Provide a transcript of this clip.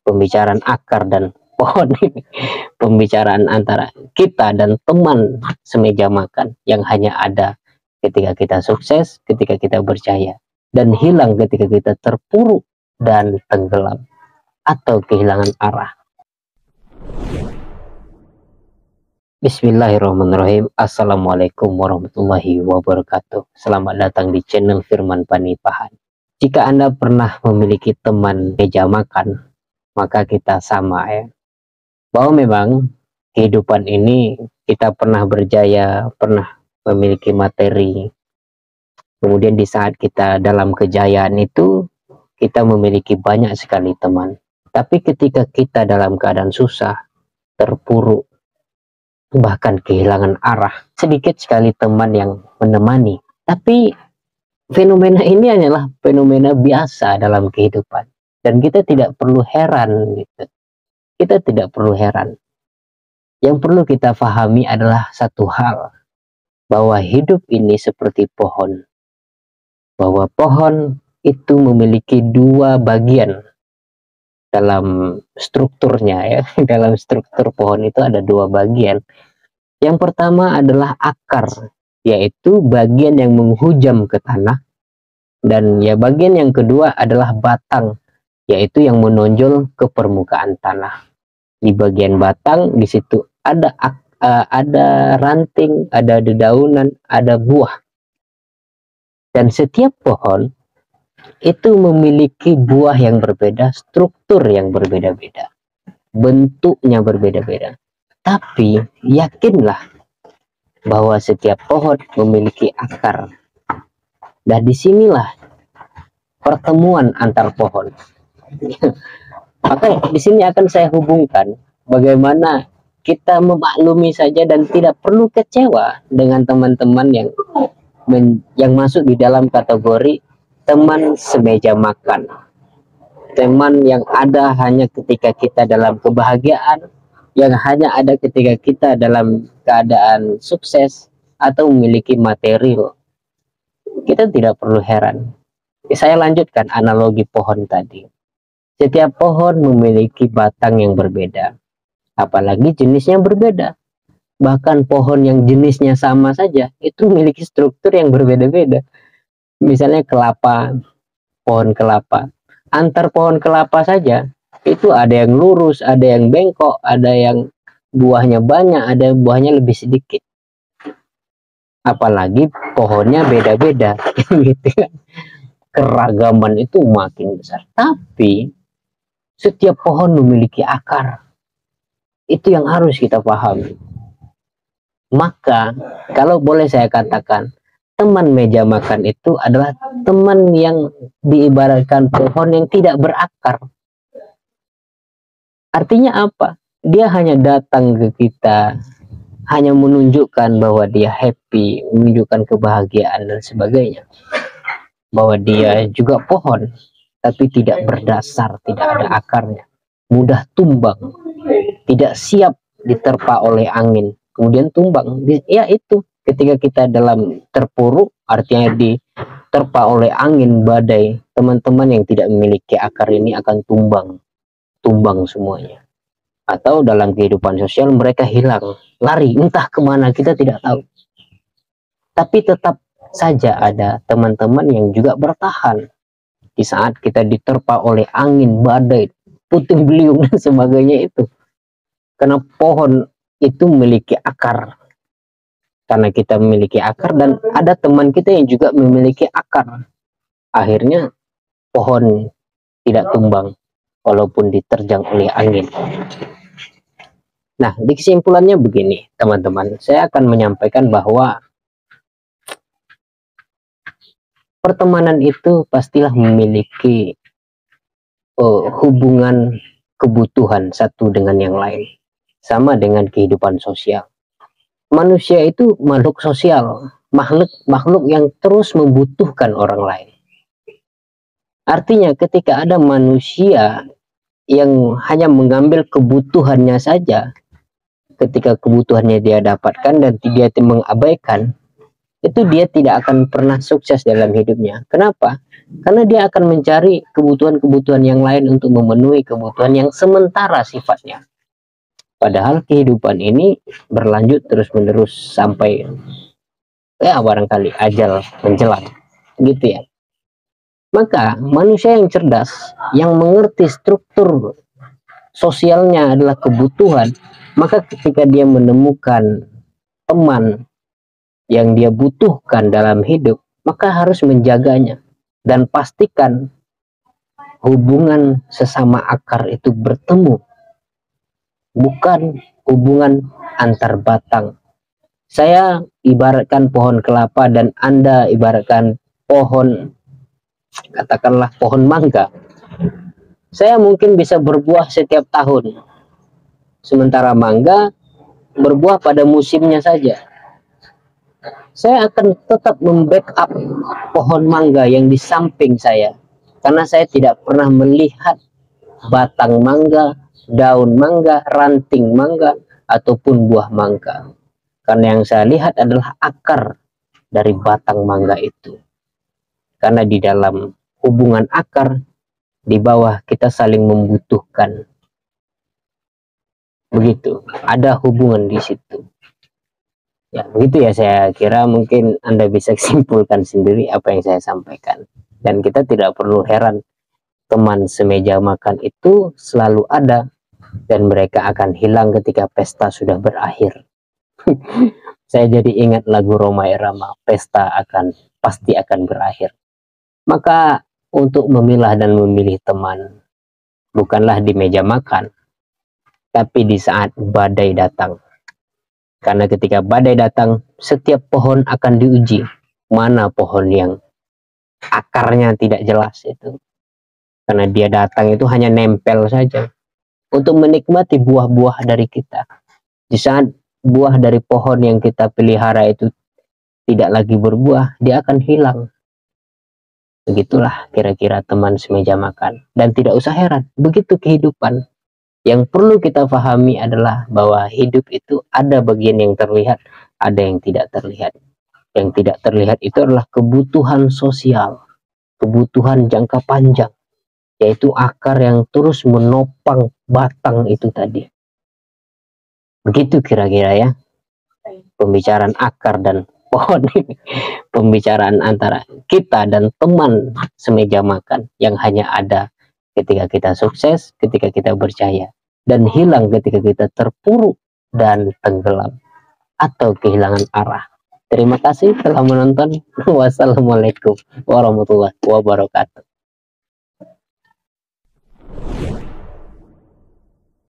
pembicaraan akar dan pohon. Pembicaraan antara kita dan teman semeja makan yang hanya ada ketika kita sukses, ketika kita berjaya, dan hilang ketika kita terpuruk dan tenggelam atau kehilangan arah. Bismillahirrahmanirrahim. Assalamualaikum warahmatullahi wabarakatuh. Selamat datang di channel Firman Panipahan. Jika Anda pernah memiliki teman meja makan, maka kita sama ya. Bahwa memang kehidupan ini kita pernah berjaya, pernah memiliki materi. Kemudian di saat kita dalam kejayaan itu, kita memiliki banyak sekali teman. Tapi ketika kita dalam keadaan susah, terpuruk, bahkan kehilangan arah, sedikit sekali teman yang menemani. Tapi fenomena ini hanyalah fenomena biasa dalam kehidupan, dan kita tidak perlu heran gitu. Kita tidak perlu heran. Yang perlu kita pahami adalah satu hal, bahwa hidup ini seperti pohon, bahwa pohon itu memiliki dua bagian dalam strukturnya ya. Dalam struktur pohon itu ada dua bagian. Yang pertama adalah akar, yaitu bagian yang menghujam ke tanah, dan ya bagian yang kedua adalah batang, yaitu yang menonjol ke permukaan tanah. Di bagian batang di situ ada ranting, ada dedaunan, ada buah. Dan setiap pohon itu memiliki buah yang berbeda, struktur yang berbeda-beda, bentuknya berbeda-beda. Tapi yakinlah bahwa setiap pohon memiliki akar. Dan disinilah pertemuan antar pohon. Maka di sini akan saya hubungkan bagaimana kita memaklumi saja dan tidak perlu kecewa dengan teman-teman yang masuk di dalam kategori teman semeja makan. Teman yang ada hanya ketika kita dalam kebahagiaan, yang hanya ada ketika kita dalam keadaan sukses atau memiliki material. Kita tidak perlu heran. Saya lanjutkan analogi pohon tadi. Setiap pohon memiliki batang yang berbeda, apalagi jenisnya berbeda. Bahkan pohon yang jenisnya sama saja itu memiliki struktur yang berbeda-beda. Misalnya kelapa, pohon kelapa. Antar pohon kelapa saja itu ada yang lurus, ada yang bengkok, ada yang buahnya banyak, ada yang buahnya lebih sedikit. Apalagi pohonnya beda-beda, gitu kan. Keragaman itu makin besar. Tapi setiap pohon memiliki akar. Itu yang harus kita pahami. Maka kalau boleh saya katakan, teman meja makan itu adalah teman yang diibaratkan pohon yang tidak berakar. Artinya apa? Dia hanya datang ke kita, hanya menunjukkan bahwa dia happy, menunjukkan kebahagiaan dan sebagainya. Bahwa dia juga pohon, tapi tidak berdasar, tidak ada akarnya, mudah tumbang, tidak siap diterpa oleh angin, kemudian tumbang. Ya itu, ketika kita dalam terpuruk, artinya diterpa oleh angin badai, teman-teman yang tidak memiliki akar ini akan tumbang semuanya. Atau dalam kehidupan sosial mereka hilang, lari, entah kemana kita tidak tahu. Tapi tetap saja ada teman-teman yang juga bertahan di saat kita diterpa oleh angin, badai, puting beliung dan sebagainya itu. Karena pohon itu memiliki akar. Karena kita memiliki akar dan ada teman kita yang juga memiliki akar. Akhirnya pohon tidak tumbang walaupun diterjang oleh angin. Nah, di kesimpulannya begini, teman-teman. Saya akan menyampaikan bahwa pertemanan itu pastilah memiliki hubungan kebutuhan satu dengan yang lain. Sama dengan kehidupan sosial. Manusia itu makhluk sosial, makhluk yang terus membutuhkan orang lain. Artinya ketika ada manusia yang hanya mengambil kebutuhannya saja, ketika kebutuhannya dia dapatkan dan dia mengabaikan, itu dia tidak akan pernah sukses dalam hidupnya. Kenapa? Karena dia akan mencari kebutuhan-kebutuhan yang lain untuk memenuhi kebutuhan yang sementara sifatnya. Padahal kehidupan ini berlanjut terus-menerus sampai ya barangkali ajal menjelang, gitu ya. Maka manusia yang cerdas, yang mengerti struktur sosialnya adalah kebutuhan, maka ketika dia menemukan teman yang dia butuhkan dalam hidup, maka harus menjaganya dan pastikan hubungan sesama akar itu bertemu, bukan hubungan antar batang. Saya ibaratkan pohon kelapa dan Anda ibaratkan pohon, katakanlah pohon mangga. Saya mungkin bisa berbuah setiap tahun, sementara mangga berbuah pada musimnya saja. Saya akan tetap membackup pohon mangga yang di samping saya, karena saya tidak pernah melihat batang mangga, daun mangga, ranting mangga, ataupun buah mangga. Karena yang saya lihat adalah akar dari batang mangga itu. Karena di dalam hubungan akar, di bawah kita saling membutuhkan. Begitu, ada hubungan di situ. Ya, begitu ya, saya kira mungkin Anda bisa simpulkan sendiri apa yang saya sampaikan. Dan kita tidak perlu heran, teman semeja makan itu selalu ada, dan mereka akan hilang ketika pesta sudah berakhir. Saya jadi ingat lagu Rhoma Irama, pesta pasti akan berakhir. Maka untuk memilah dan memilih teman, bukanlah di meja makan, tapi di saat badai datang. Karena ketika badai datang, setiap pohon akan diuji. Mana pohon yang akarnya tidak jelas itu. Karena dia datang itu hanya nempel saja. Untuk menikmati buah-buah dari kita. Di saat buah dari pohon yang kita pelihara itu tidak lagi berbuah, dia akan hilang. Begitulah kira-kira teman semeja makan. Dan tidak usah heran, begitu kehidupan. Yang perlu kita pahami adalah bahwa hidup itu ada bagian yang terlihat, ada yang tidak terlihat. Yang tidak terlihat itu adalah kebutuhan sosial, kebutuhan jangka panjang, yaitu akar yang terus menopang batang itu tadi. Begitu kira-kira ya, pembicaraan akar dan pohon ini. Pembicaraan antara kita dan teman semeja makan yang hanya ada ketika kita sukses, ketika kita berjaya, dan hilang ketika kita terpuruk dan tenggelam atau kehilangan arah. Terima kasih telah menonton. Wassalamualaikum warahmatullahi wabarakatuh.